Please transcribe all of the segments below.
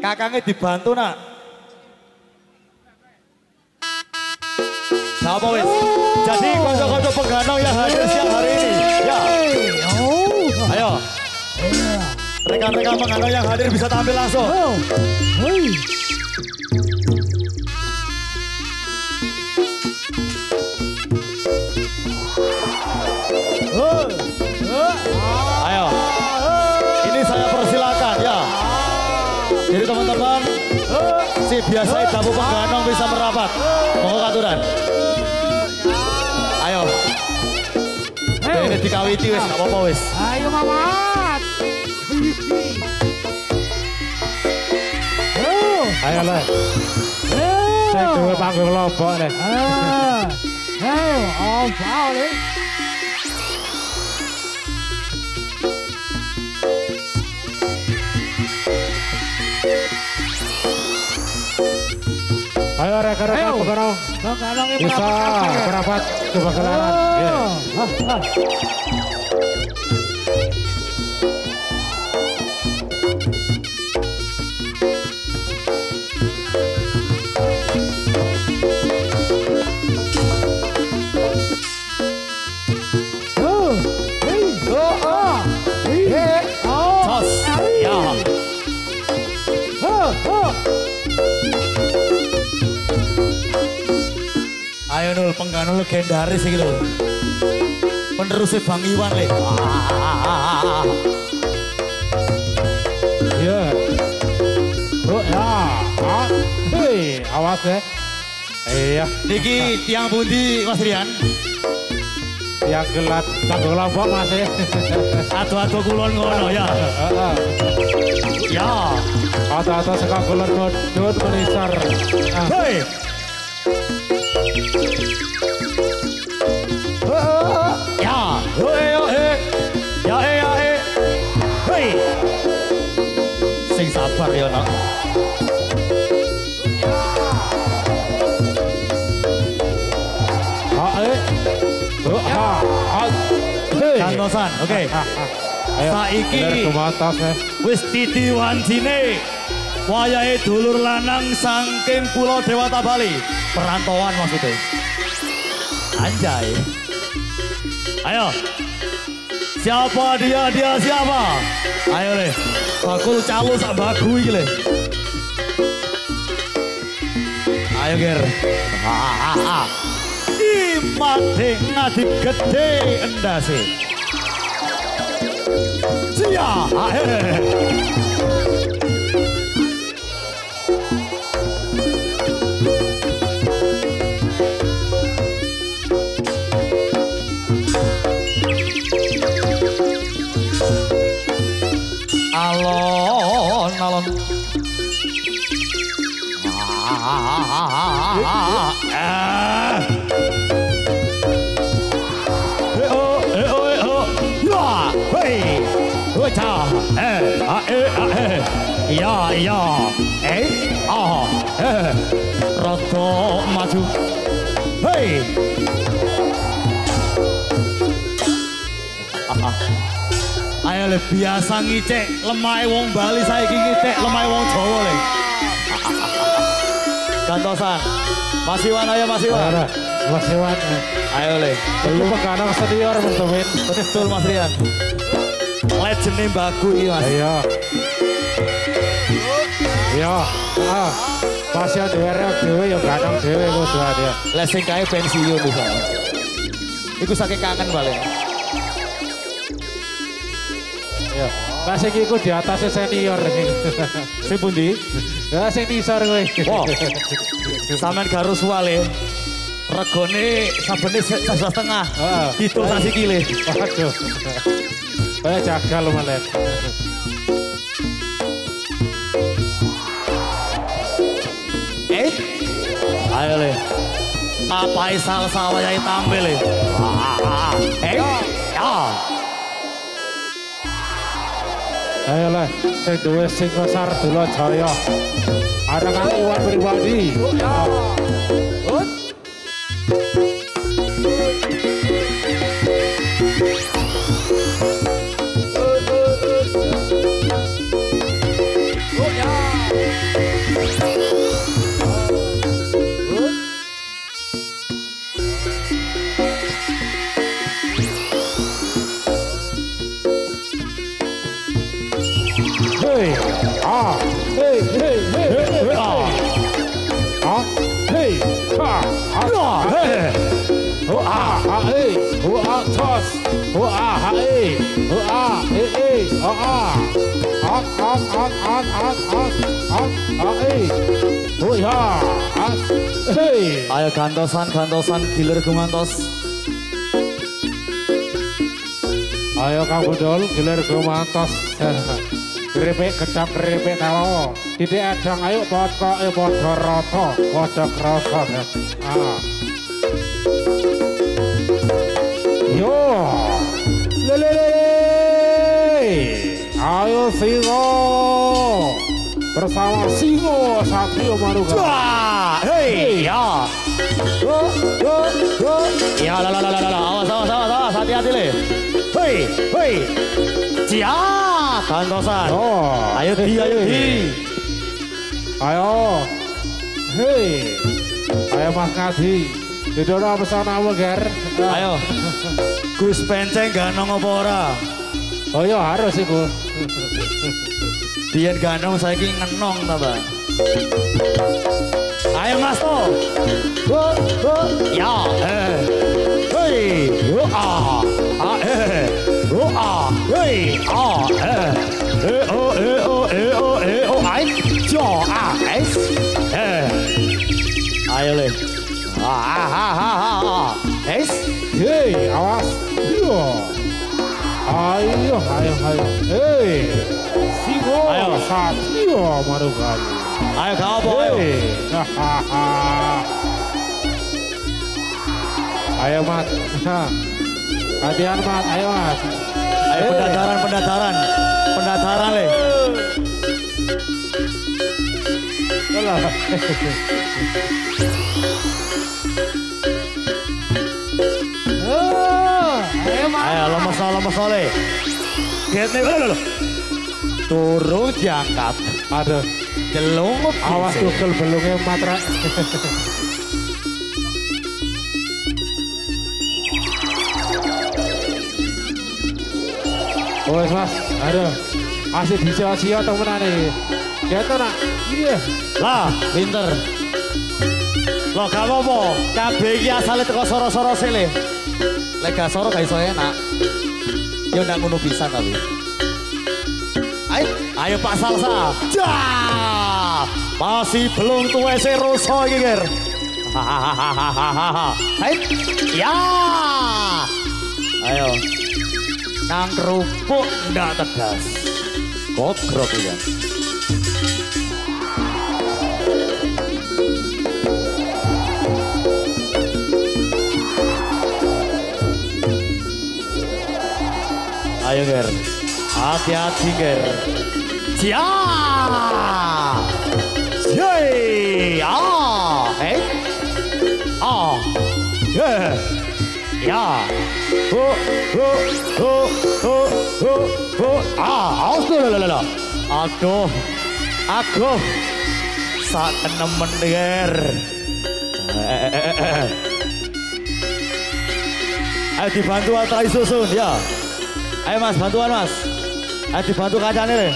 Kakangnya dibantu nak. Siapa wis? Jadi kocok-kocok pengganong yang hadir siang hari ini. Ya. Ayo. Rekan-rekan pengganong yang hadir bisa tampil langsung. Ayo. Ini saya persilakan ya. Jadi teman-teman, si biasa tamu pengganong bisa merapat. Mau katuran. Ayo. Ini dikawiti wis, gak apa-apa wis. Ayo Mamat. Ayo lah. Saya dua panggung lobok nih. Ayo, Om Paul. Ayo rekan-rekan pengganong. Bisa merapat coba gelaran. Ayo Nul, pengganong legendaris gitu. Penerusnya Bang Iwan le. Iya. Oh ya. Hei, awas ya. Iya. Niki tiang pundi Mas Rian? Yang gelat panggung lobok Mas ya. Ado-ado kulon ngono ya. Ya. Ado-ado saka kulon nudut menisar. Hei. Ya, hei. Sing sabar ya nak. Kantosan, oke. Saiki wis didiwancine wayahe dulur lanang saking Pulau Dewata Bali. Perantauan maksudnya. Anjay. Ayo. Siapa dia siapa? Ayo le. Bakul calo sak bagu iki le. Ayo ger. Imate ngadip gede endase. Sia. Alon. Roto maju. Hei. Ayo le biasa ngicek lemah wong Bali saiki ngicek lemah wong Jawa le. Kantosan. Mas Iwan ayo Mas Iwan. Mas Iwan. Ayo le. Dulu pengganong senior mentemin. Betul Mas Rian. Legend bagu iki Mas. Iya. Iya. Pas ya dhewe ya ganong dhewe kudu dia. Lah sing kae pensiun bisa. Iku saking kangen balik. Ya, Mas iki ku di atasnya senior sing. Sing pundi? Ya sing nisor kowe. Wah. Sampeyan garus wale. Regone sabene 11,5. Heeh. Hitung sak sikile. Waduh. Kayak jagal malah. Ayo le. Papai salsa wayahe tampil le. Ayo lah, sing duwe Singosar Dula Jaya. Ada kan Iwan pribadi. Hey, hey, hey, hey, ah. Ah, hey, ha, ah, hey. Oh, ah, ah, hey. Oh, ah, toss. Oh, ah, ah, hey. Oh, ah, hey, hey. Oh, ah. Ah, ah, ah, ah, ah, ah, ah, ah, hey. Oh, ya. Ah, hey. Ayo gantosan gilir gumantos. Ayo Kang Budol, gilir gumantos. Keripik gedap keripik telo. Titik adang ayo pokoke padha rata, padha krasa. Ah. Yo. Lele. Ayo Singo. Bersama Singo Satrio Manuga. Wah, hei, ya. Ya, awas, hati-hati le. Hei. Cia, gantosan. Oh, Ayo di. Ayo. Hei. Ayo Mas Ngadi. Didono pesanamu, Ger. Ayo. Gus Penceng ganong apa ora? Oh iya harus iku. Biyen ganong saiki ngenong ta, Bang. Ayo Mas to. Ya, hei. Ah, hei. Ai. Jo, Ayo le. Hei, awas. Yo. Ayo. Hei. Singo. Ayo. Satrio Manuga. Ayo kau apa ayo. Ayo Mat. Hadian Mat, ayo Mat. Ayo pendataran le. Ayo lemes le. Getne lho. Turun diangkat. Aduh. Delungup. Awas tugel belungnya Matra. Wes Mas, aduh. Asik bisa-sia temenan iki. Gitu nak. Iya. Lah, pinter. Loh gak apa-apa, kabeh iki asale teko soro-soro sile. Lek gak soro gak iso enak. Yo ndak ngono pisan tapi. Ayo Pak Salsa. Ja! Masih belum tuwes Roso iki, Ger. Hai. Ya. Ayo. Nang kerupuk ndak tegas. Kokrok ya. Ayo Ger, hati-hati Ger. Cia, yey, ya, aduh, sak kenemen Ger. Ayo dibantu atrai susun ya. Ayo Mas, bantuan Mas. Ayo dibantu kacanya deh.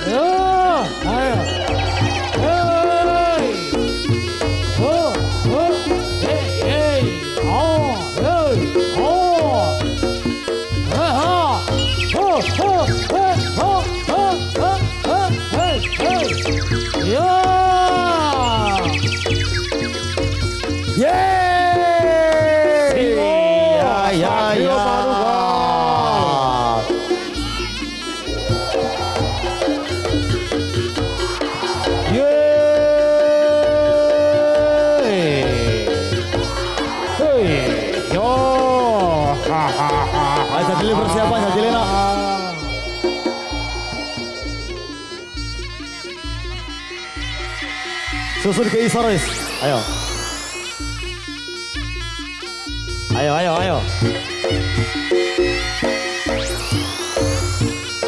Yo, ayo. Hey. Oh, hey. Oh, hey. Oh. Hey. Yo. Jadi persiapan jadi nak. Susun ke Isoris. Ayo.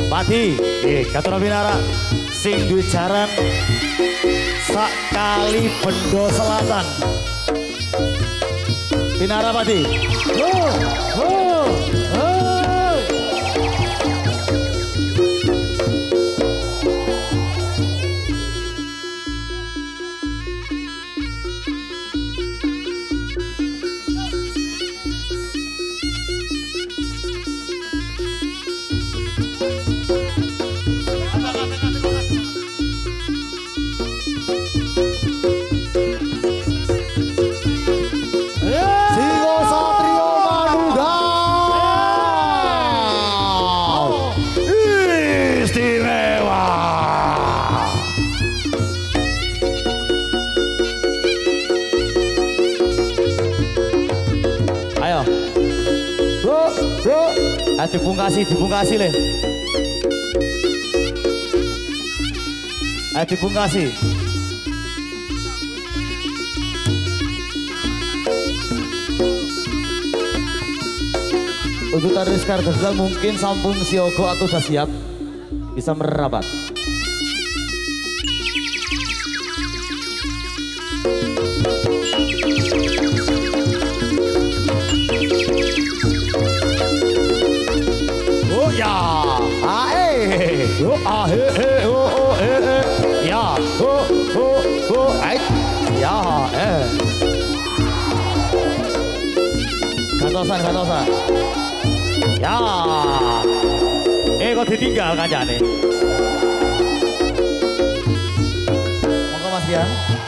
Pati, kata Binara, sing duit jaran sakali Bendo Selatan. Binara Pati. Dibungkasi le. Dibungkasi. Untuk Taris Kardagal mungkin sampun siogo atau sudah siap bisa merapat. Oh ya, ya, ya, Kantosan. Ya, kok ditinggal kancane. Monggo Mas Gian.